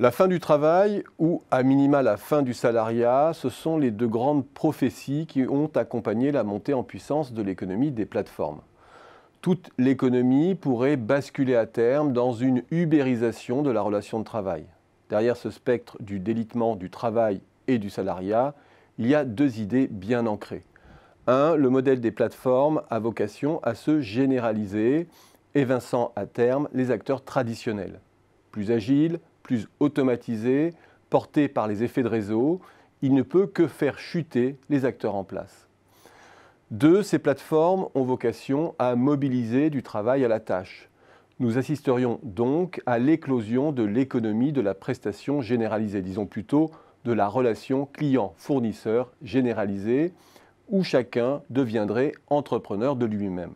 La fin du travail ou à minima la fin du salariat, ce sont les deux grandes prophéties qui ont accompagné la montée en puissance de l'économie des plateformes. Toute l'économie pourrait basculer à terme dans une ubérisation de la relation de travail. Derrière ce spectre du délitement du travail et du salariat, il y a deux idées bien ancrées. Un, le modèle des plateformes a vocation à se généraliser, évinçant à terme les acteurs traditionnels. Plus agiles, plus automatisés, portés par les effets de réseau, il ne peut que faire chuter les acteurs en place. Deux, ces plateformes ont vocation à mobiliser du travail à la tâche. Nous assisterions donc à l'éclosion de l'économie de la prestation généralisée, disons plutôt de la relation client-fournisseur généralisée, où chacun deviendrait entrepreneur de lui-même.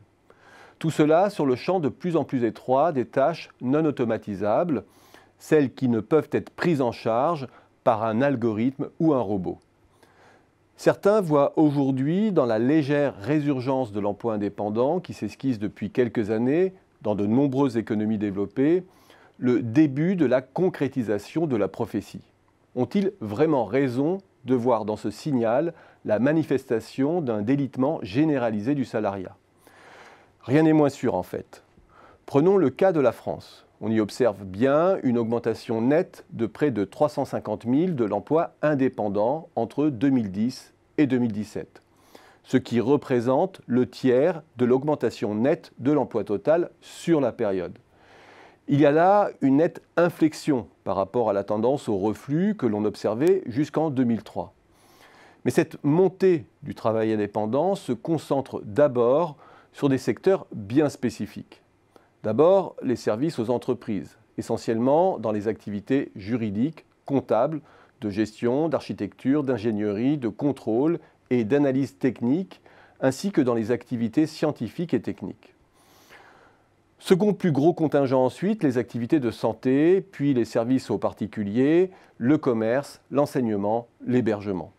Tout cela sur le champ de plus en plus étroit des tâches non automatisables, celles qui ne peuvent être prises en charge par un algorithme ou un robot. Certains voient aujourd'hui, dans la légère résurgence de l'emploi indépendant qui s'esquisse depuis quelques années dans de nombreuses économies développées, le début de la concrétisation de la prophétie. Ont-ils vraiment raison de voir dans ce signal la manifestation d'un délitement généralisé du salariat? Rien n'est moins sûr en fait. Prenons le cas de la France. On y observe bien une augmentation nette de près de 350 000 de l'emploi indépendant entre 2010 et 2017, ce qui représente le tiers de l'augmentation nette de l'emploi total sur la période. Il y a là une nette inflexion par rapport à la tendance au reflux que l'on observait jusqu'en 2003. Mais cette montée du travail indépendant se concentre d'abord sur des secteurs bien spécifiques. D'abord, les services aux entreprises, essentiellement dans les activités juridiques, comptables, de gestion, d'architecture, d'ingénierie, de contrôle et d'analyse technique, ainsi que dans les activités scientifiques et techniques. Second plus gros contingent ensuite, les activités de santé, puis les services aux particuliers, le commerce, l'enseignement, l'hébergement.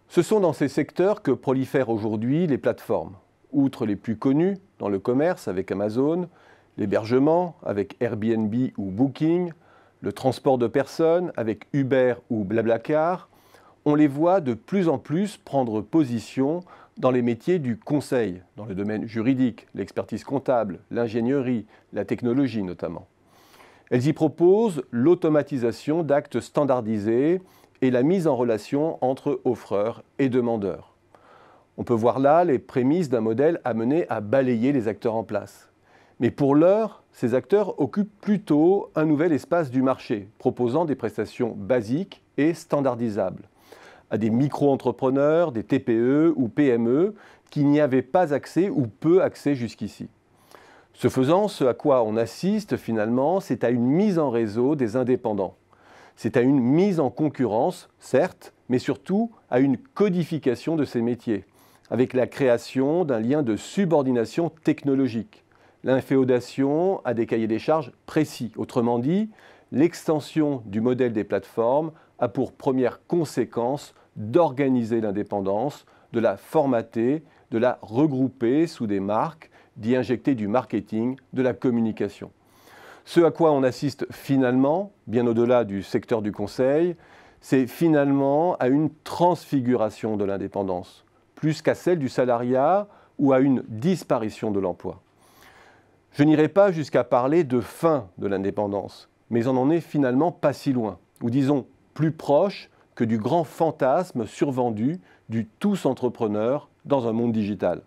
Ce sont dans ces secteurs que prolifèrent aujourd'hui les plateformes. Outre les plus connues, dans le commerce avec Amazon, l'hébergement avec Airbnb ou Booking, le transport de personnes avec Uber ou Blablacar, on les voit de plus en plus prendre position dans les métiers du conseil, dans le domaine juridique, l'expertise comptable, l'ingénierie, la technologie notamment. Elles y proposent l'automatisation d'actes standardisés et la mise en relation entre offreurs et demandeurs. On peut voir là les prémices d'un modèle amené à balayer les acteurs en place. Mais pour l'heure, ces acteurs occupent plutôt un nouvel espace du marché, proposant des prestations basiques et standardisables à des micro-entrepreneurs, des TPE ou PME qui n'y avaient pas accès ou peu accès jusqu'ici. Ce faisant, ce à quoi on assiste finalement, c'est à une mise en réseau des indépendants. C'est à une mise en concurrence, certes, mais surtout à une codification de ces métiers, avec la création d'un lien de subordination technologique, l'inféodation à des cahiers des charges précis. Autrement dit, l'extension du modèle des plateformes a pour première conséquence d'organiser l'indépendance, de la formater, de la regrouper sous des marques, d'y injecter du marketing, de la communication. Ce à quoi on assiste finalement, bien au-delà du secteur du conseil, c'est finalement à une transfiguration de l'indépendance, plus qu'à celle du salariat ou à une disparition de l'emploi. Je n'irai pas jusqu'à parler de fin de l'indépendance, mais on n'en est finalement pas si loin, ou disons plus proche que du grand fantasme survendu du tous entrepreneur dans un monde digital.